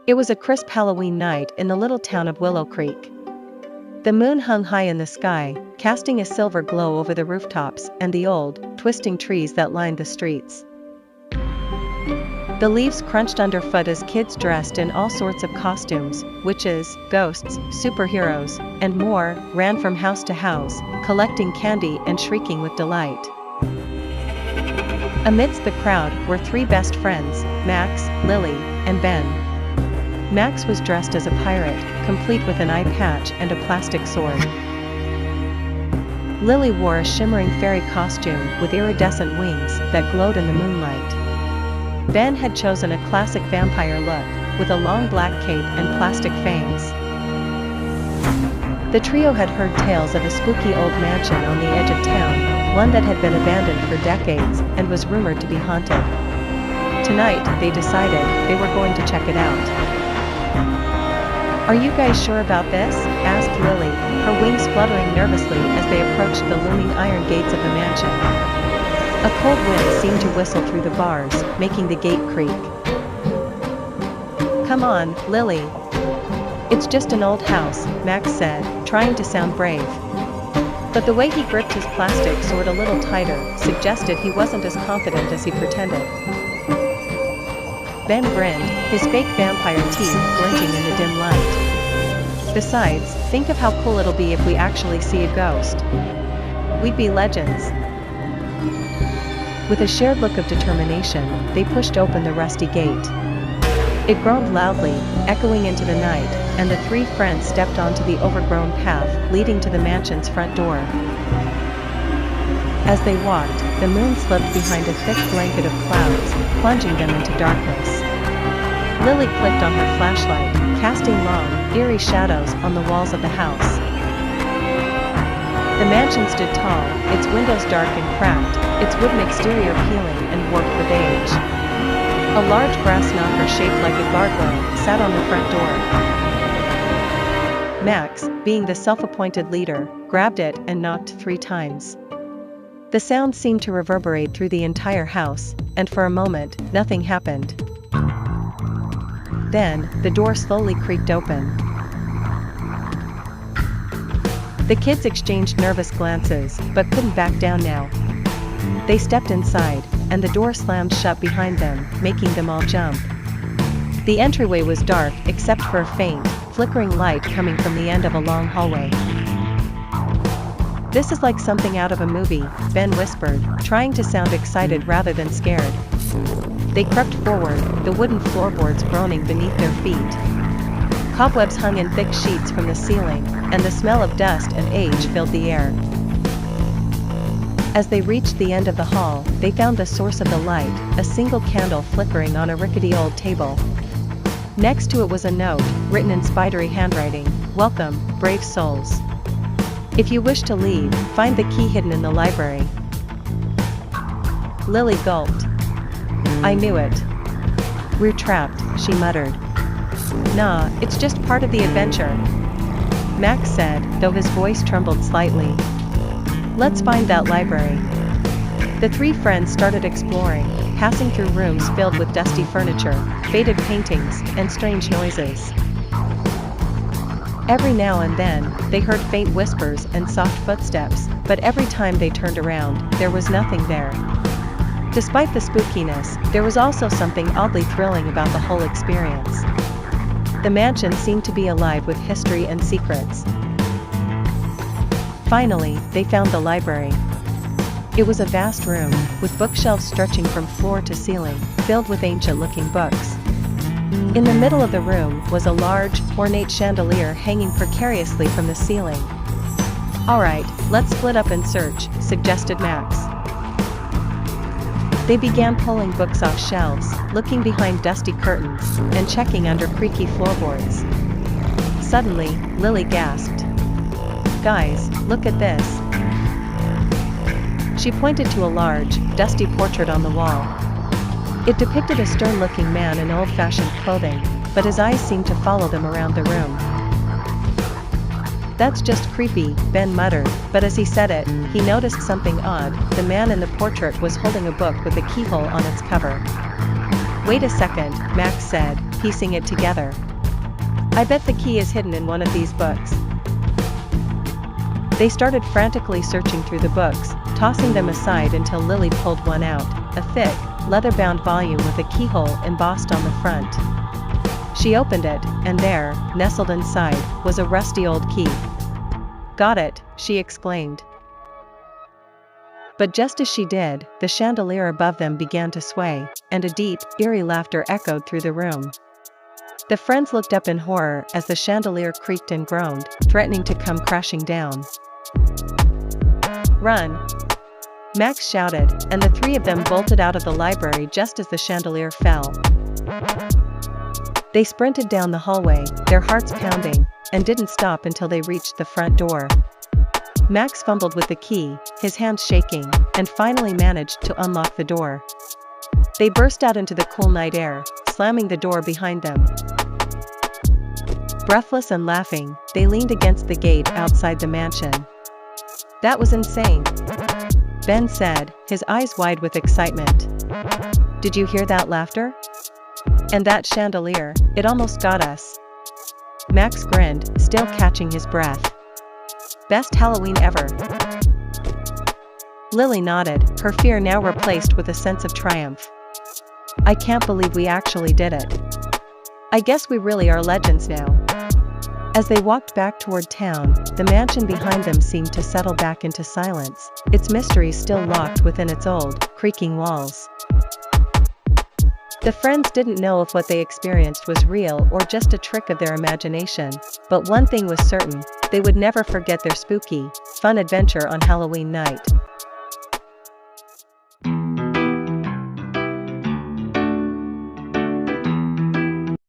It was a crisp Halloween night in the little town of Willow Creek. The moon hung high in the sky, casting a silver glow over the rooftops and the old, twisting trees that lined the streets. The leaves crunched underfoot as kids dressed in all sorts of costumes, witches, ghosts, superheroes, and more, ran from house to house, collecting candy and shrieking with delight. Amidst the crowd were three best friends, Max, Lily, and Ben. Max was dressed as a pirate, complete with an eye patch and a plastic sword. Lily wore a shimmering fairy costume with iridescent wings that glowed in the moonlight. Ben had chosen a classic vampire look, with a long black cape and plastic fangs. The trio had heard tales of a spooky old mansion on the edge of town, one that had been abandoned for decades and was rumored to be haunted. Tonight, they decided they were going to check it out. "Are you guys sure about this?" asked Lily, her wings fluttering nervously as they approached the looming iron gates of the mansion. A cold wind seemed to whistle through the bars, making the gate creak. "Come on, Lily. It's just an old house," Max said, trying to sound brave. But the way he gripped his plastic sword a little tighter suggested he wasn't as confident as he pretended. Ben grinned, his fake vampire teeth glinting in the dim light. "Besides, think of how cool it'll be if we actually see a ghost. We'd be legends." With a shared look of determination, they pushed open the rusty gate. It groaned loudly, echoing into the night, and the three friends stepped onto the overgrown path leading to the mansion's front door. As they walked, the moon slipped behind a thick blanket of clouds, plunging them into darkness. Lily clicked on her flashlight, casting long, eerie shadows on the walls of the house. The mansion stood tall, its windows dark and cracked, its wooden exterior peeling and warped with age. A large brass knocker shaped like a gargoyle sat on the front door. Max, being the self-appointed leader, grabbed it and knocked 3 times. The sound seemed to reverberate through the entire house, and for a moment, nothing happened. Then, the door slowly creaked open. The kids exchanged nervous glances, but couldn't back down now. They stepped inside, and the door slammed shut behind them, making them all jump. The entryway was dark except for a faint, flickering light coming from the end of a long hallway. "This is like something out of a movie," Ben whispered, trying to sound excited rather than scared. They crept forward, the wooden floorboards groaning beneath their feet. Cobwebs hung in thick sheets from the ceiling, and the smell of dust and age filled the air. As they reached the end of the hall, they found the source of the light, a single candle flickering on a rickety old table. Next to it was a note, written in spidery handwriting, "Welcome, brave souls. If you wish to leave, find the key hidden in the library." Lily gulped. "I knew it. We're trapped," she muttered. "Nah, it's just part of the adventure," Max said, though his voice trembled slightly. "Let's find that library." The three friends started exploring, passing through rooms filled with dusty furniture, faded paintings, and strange noises. Every now and then, they heard faint whispers and soft footsteps, but every time they turned around, there was nothing there. Despite the spookiness, there was also something oddly thrilling about the whole experience. The mansion seemed to be alive with history and secrets. Finally, they found the library. It was a vast room, with bookshelves stretching from floor to ceiling, filled with ancient-looking books. In the middle of the room was a large, ornate chandelier hanging precariously from the ceiling. "All right, let's split up and search," suggested Max. They began pulling books off shelves, looking behind dusty curtains, and checking under creaky floorboards. Suddenly, Lily gasped. "Guys, look at this." She pointed to a large, dusty portrait on the wall. It depicted a stern-looking man in old-fashioned clothing, but his eyes seemed to follow them around the room. "That's just creepy," Ben muttered, but as he said it, he noticed something odd. The man in the portrait was holding a book with a keyhole on its cover. Wait a second, Max said, piecing it together. I bet the key is hidden in one of these books. They started frantically searching through the books, tossing them aside until Lily pulled one out, a thick, leather-bound volume with a keyhole embossed on the front. She opened it, and there, nestled inside, was a rusty old key. Got it, she exclaimed. But just as she did, the chandelier above them began to sway, and a deep, eerie laughter echoed through the room. The friends looked up in horror as the chandelier creaked and groaned, threatening to come crashing down. Run! Max shouted, and the three of them bolted out of the library just as the chandelier fell. They sprinted down the hallway, their hearts pounding, and didn't stop until they reached the front door. Max fumbled with the key, his hands shaking, and finally managed to unlock the door. They burst out into the cool night air, slamming the door behind them. Breathless and laughing, they leaned against the gate outside the mansion. That was insane, Ben said, his eyes wide with excitement. Did you hear that laughter? And that chandelier, it almost got us. Max grinned, still catching his breath. Best Halloween ever. Lily nodded, her fear now replaced with a sense of triumph. I can't believe we actually did it. I guess we really are legends now. As they walked back toward town, the mansion behind them seemed to settle back into silence, its mystery still locked within its old, creaking walls. The friends didn't know if what they experienced was real or just a trick of their imagination, but one thing was certain, they would never forget their spooky, fun adventure on Halloween night.